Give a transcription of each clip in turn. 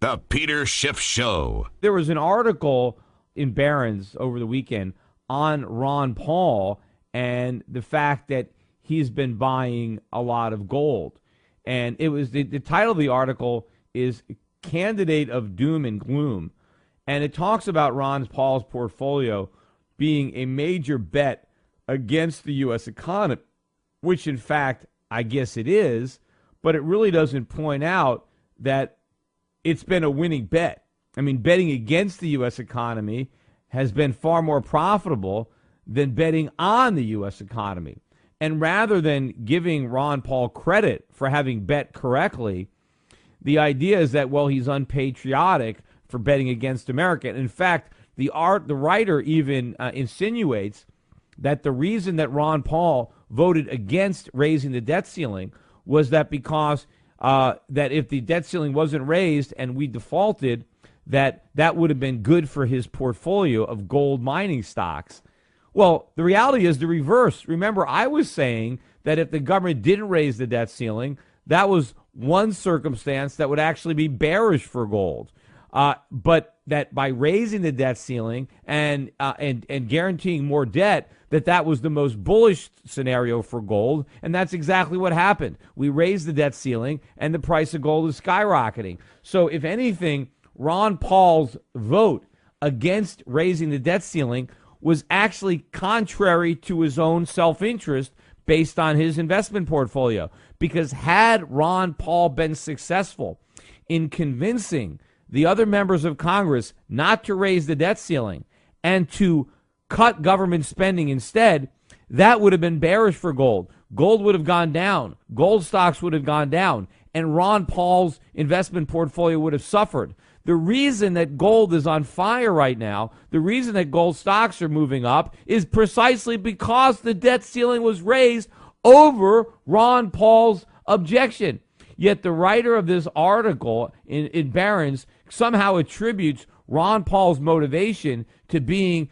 The Peter Schiff Show. There was an article in Barrons over the weekend on Ron Paul and the fact that he's been buying a lot of gold. And it was the title of the article is Candidate of Doom and Gloom. And it talks about Ron Paul's portfolio being a major bet against the U.S. economy, which in fact, I guess it is, but it really doesn't point out that it's been a winning bet. I mean, betting against the U.S. economy has been far more profitable than betting on the U.S. economy. And rather than giving Ron Paul credit for having bet correctly, the idea is that, well, he's unpatriotic for betting against America. And in fact, the writer even insinuates that the reason that Ron Paul voted against raising the debt ceiling was that because that if the debt ceiling wasn't raised and we defaulted, that would have been good for his portfolio of gold mining stocks. Well, the reality is the reverse. Remember, I was saying that if the government didn't raise the debt ceiling, that was one circumstance that would actually be bearish for gold. But that by raising the debt ceiling and guaranteeing more debt, that was the most bullish scenario for gold, and that's exactly what happened. We raised the debt ceiling, and the price of gold is skyrocketing. So if anything, Ron Paul's vote against raising the debt ceiling was actually contrary to his own self-interest based on his investment portfolio. Because had Ron Paul been successful in convincing the other members of Congress not to raise the debt ceiling and to cut government spending instead, that would have been bearish for gold. Gold would have gone down. Gold stocks would have gone down. And Ron Paul's investment portfolio would have suffered. The reason that gold is on fire right now, the reason that gold stocks are moving up is precisely because the debt ceiling was raised over Ron Paul's objection. Yet the writer of this article in Barrons somehow attributes Ron Paul's motivation to being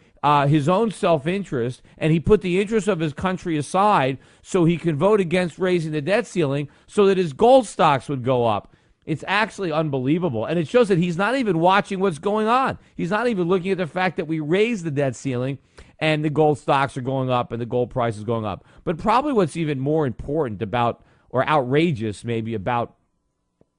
his own self-interest, and he put the interests of his country aside so he can vote against raising the debt ceiling so that his gold stocks would go up. It's actually unbelievable, and it shows that he's not even watching what's going on. He's not even looking at the fact that we raised the debt ceiling and the gold stocks are going up and the gold price is going up. But probably what's even more important about, or outrageous maybe, about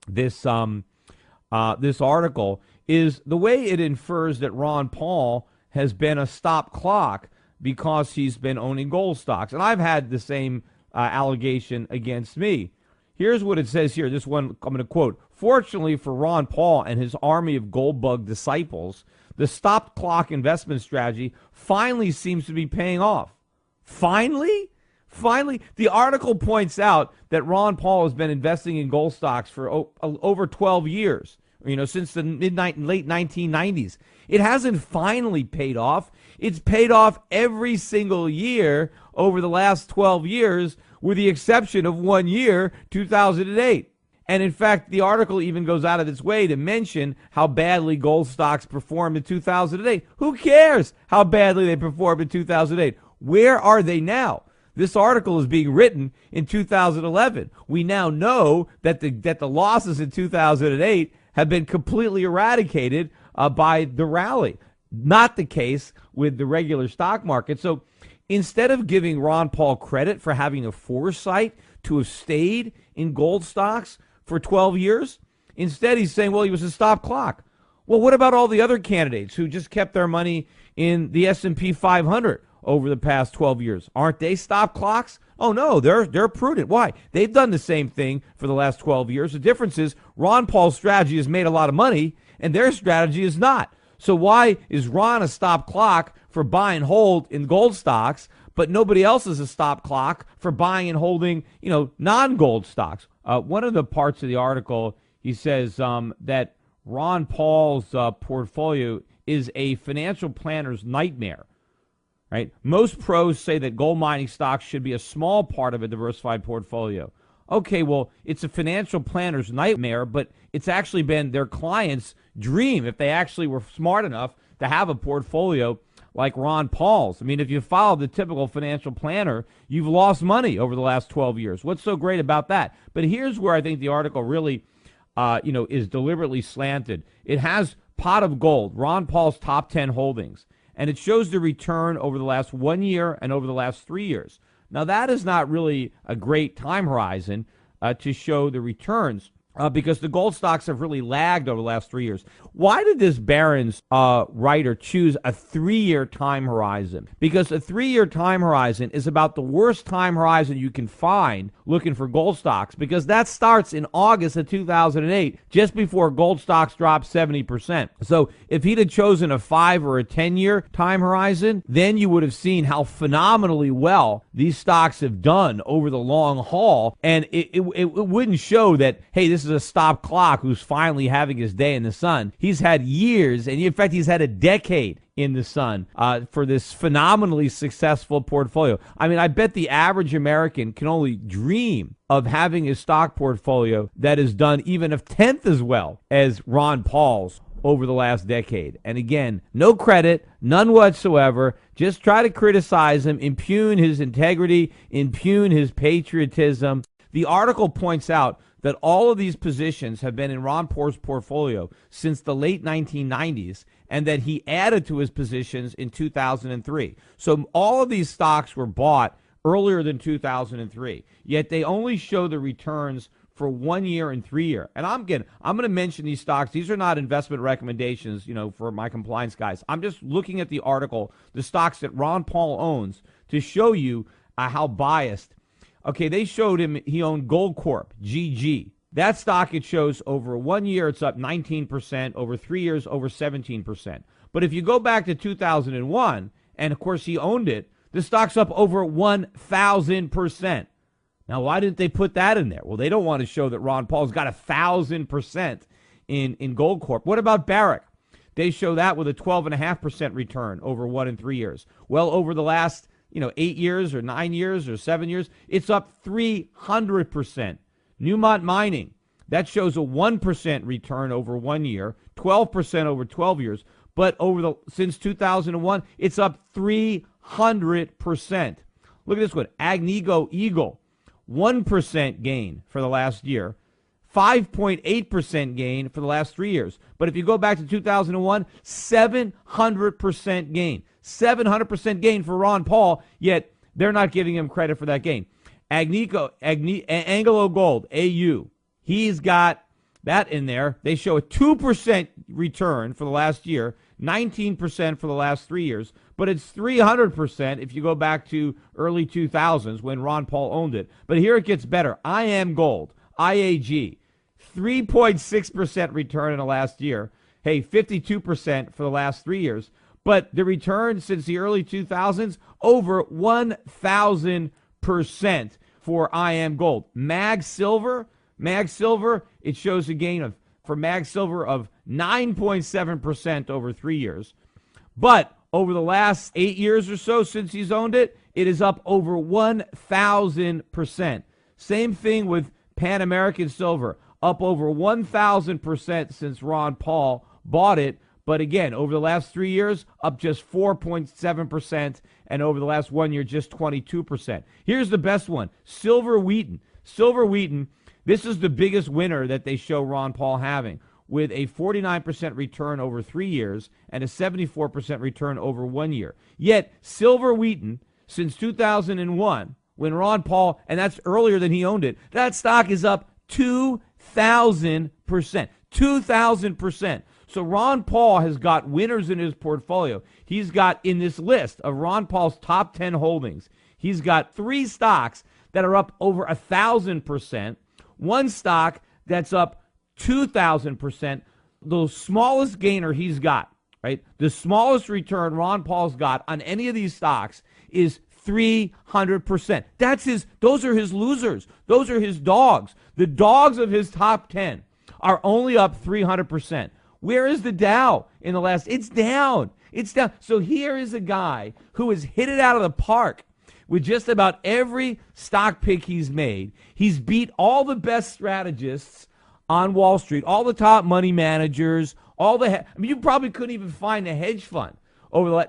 this this article is the way it infers that Ron Paul has been a stop clock because he's been owning gold stocks. And I've had the same allegation against me. Here's what it says here. This one I'm going to quote. Fortunately for Ron Paul and his army of gold bug disciples, the stop clock investment strategy finally seems to be paying off. Finally? Finally, the article points out that Ron Paul has been investing in gold stocks for over 12 years, since the late 1990s. It hasn't finally paid off. It's paid off every single year over the last 12 years, with the exception of 1 year, 2008. And in fact, the article even goes out of its way to mention how badly gold stocks performed in 2008. Who cares how badly they performed in 2008? Where are they now? This article is being written in 2011. We now know that the losses in 2008 have been completely eradicated by the rally. Not the case with the regular stock market. So instead of giving Ron Paul credit for having a foresight to have stayed in gold stocks for 12 years, instead he's saying, well, he was a stop clock. Well, what about all the other candidates who just kept their money in the S&P 500 over the past 12 years? Aren't they stop clocks? Oh, no, they're prudent. Why? They've done the same thing for the last 12 years. The difference is Ron Paul's strategy has made a lot of money, and their strategy is not. So why is Ron a stop clock for buy and hold in gold stocks, but nobody else is a stop clock for buying and holding, non-gold stocks? One of the parts of the article, he says that Ron Paul's portfolio is a financial planner's nightmare. Right? Most pros say that gold mining stocks should be a small part of a diversified portfolio. Okay, well, it's a financial planner's nightmare, but it's actually been their clients' dream if they actually were smart enough to have a portfolio like Ron Paul's. I mean, if you follow the typical financial planner, you've lost money over the last 12 years. What's so great about that? But here's where I think the article really is deliberately slanted. It has pot of gold, Ron Paul's top 10 holdings, and it shows the return over the last 1 year and over the last 3 years. Now, that is not really a great time horizon to show the returns because the gold stocks have really lagged over the last 3 years. Why did this Barrons writer choose a 3-year time horizon? Because a 3-year time horizon is about the worst time horizon you can find looking for gold stocks, because that starts in August of 2008, just before gold stocks dropped 70%. So if he'd have chosen a 5 or a 10-year time horizon, then you would have seen how phenomenally well these stocks have done over the long haul, and it wouldn't show that, hey, this is a stop clock who's finally having his day in the sun. He's had years, and in fact, he's had a decade in the sun for this phenomenally successful portfolio. I mean, I bet the average American can only dream of having a stock portfolio that is done even a tenth as well as Ron Paul's over the last decade. And again, no credit, none whatsoever. Just try to criticize him, impugn his integrity, impugn his patriotism. The article points out that all of these positions have been in Ron Paul's portfolio since the late 1990s, and that he added to his positions in 2003. So all of these stocks were bought earlier than 2003, yet they only show the returns for 1 year and 3 year. And I'm going to mention these stocks. These are not investment recommendations, for my compliance guys. I'm just looking at the article, the stocks that Ron Paul owns, to show you how biased. Okay, they showed him he owned Gold Corp, GG. That stock, it shows over 1 year, it's up 19%, over 3 years, over 17%. But if you go back to 2001, and of course he owned it, the stock's up over 1,000%. Now, why didn't they put that in there? Well, they don't want to show that Ron Paul's got 1,000% in Gold Corp. What about Barrick? They show that with a 12.5% return over 1 and 3 years. Well, over the last 8 years or 9 years or 7 years, it's up 300%. Newmont Mining, that shows a 1% return over 1 year, 12% over 12 years, but since 2001, it's up 300%. Look at this one, Agnico Eagle, 1% gain for the last year, 5.8% gain for the last 3 years. But if you go back to 2001, 700% gain. 700% gain for Ron Paul, yet they're not giving him credit for that gain. Anglo Gold, AU, he's got that in there. They show a 2% return for the last year, 19% for the last 3 years, but it's 300% if you go back to early 2000s when Ron Paul owned it. But here it gets better. IAM Gold, IAG, 3.6% return in the last year. Hey, 52% for the last 3 years. But the return since the early 2000s, over 1,000% for IAM Gold. Mag Silver, it shows a gain for Mag Silver of 9.7% over 3 years. But over the last 8 years or so since he's owned it, it is up over 1,000%. Same thing with Pan American Silver, up over 1,000% since Ron Paul bought it. But again, over the last 3 years, up just 4.7%, and over the last 1 year, just 22%. Here's the best one, Silver Wheaton. Silver Wheaton, this is the biggest winner that they show Ron Paul having, with a 49% return over 3 years and a 74% return over 1 year. Yet, Silver Wheaton, since 2001, when Ron Paul, and that's earlier than he owned it, that stock is up 2,000%. 2,000%. So Ron Paul has got winners in his portfolio. He's got, in this list of Ron Paul's top 10 holdings, he's got 3 stocks that are up over 1,000%, 1 stock that's up 2,000%. The smallest gainer he's got, right? The smallest return Ron Paul's got on any of these stocks is 300%. Those are his losers. Those are his dogs. The dogs of his top 10 are only up 300%. Where is the Dow in the last? It's down. It's down. So here is a guy who has hit it out of the park with just about every stock pick he's made. He's beat all the best strategists on Wall Street, all the top money managers, you probably couldn't even find a hedge fund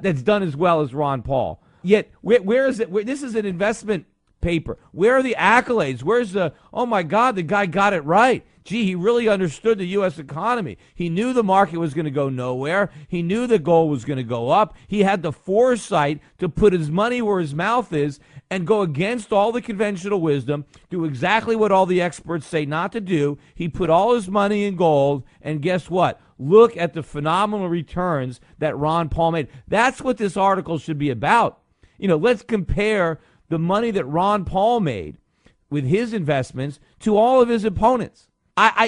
that's done as well as Ron Paul. Yet, where is it? This is an investment paper. Where are the accolades? Where's oh my God, the guy got it right. Gee, he really understood the U.S. economy. He knew the market was going to go nowhere. He knew the gold was going to go up. He had the foresight to put his money where his mouth is and go against all the conventional wisdom, do exactly what all the experts say not to do. He put all his money in gold, and guess what? Look at the phenomenal returns that Ron Paul made. That's what this article should be about. Let's compare the money that Ron Paul made with his investments to all of his opponents.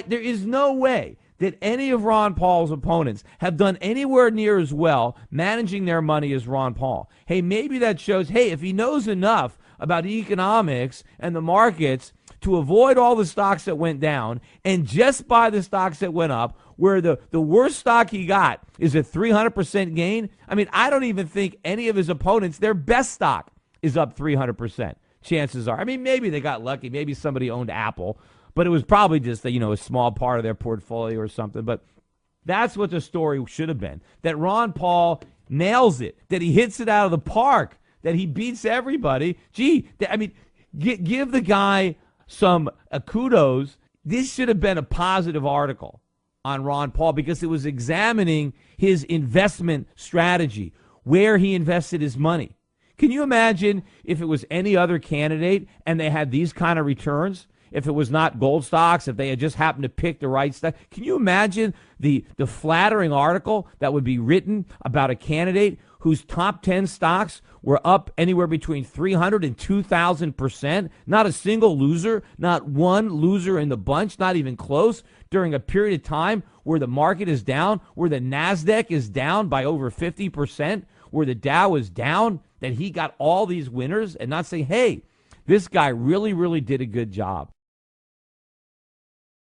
There is no way that any of Ron Paul's opponents have done anywhere near as well managing their money as Ron Paul. Hey, maybe that shows, if he knows enough about economics and the markets to avoid all the stocks that went down and just buy the stocks that went up, where the worst stock he got is a 300% gain. I don't even think any of his opponents, their best stock is up 300%. Chances are. Maybe they got lucky. Maybe somebody owned Apple, but it was probably just a small part of their portfolio or something. But that's what the story should have been, that Ron Paul nails it, that he hits it out of the park, that he beats everybody. Give the guy some kudos. This should have been a positive article on Ron Paul because it was examining his investment strategy, where he invested his money. Can you imagine if it was any other candidate and they had these kind of returns? If it was not gold stocks, if they had just happened to pick the right stock, can you imagine the flattering article that would be written about a candidate whose top 10 stocks were up anywhere between 300 and 2,000%? Not a single loser, not one loser in the bunch, not even close, during a period of time where the market is down, where the NASDAQ is down by over 50%, where the Dow is down, that he got all these winners and not say, hey, this guy really, really did a good job.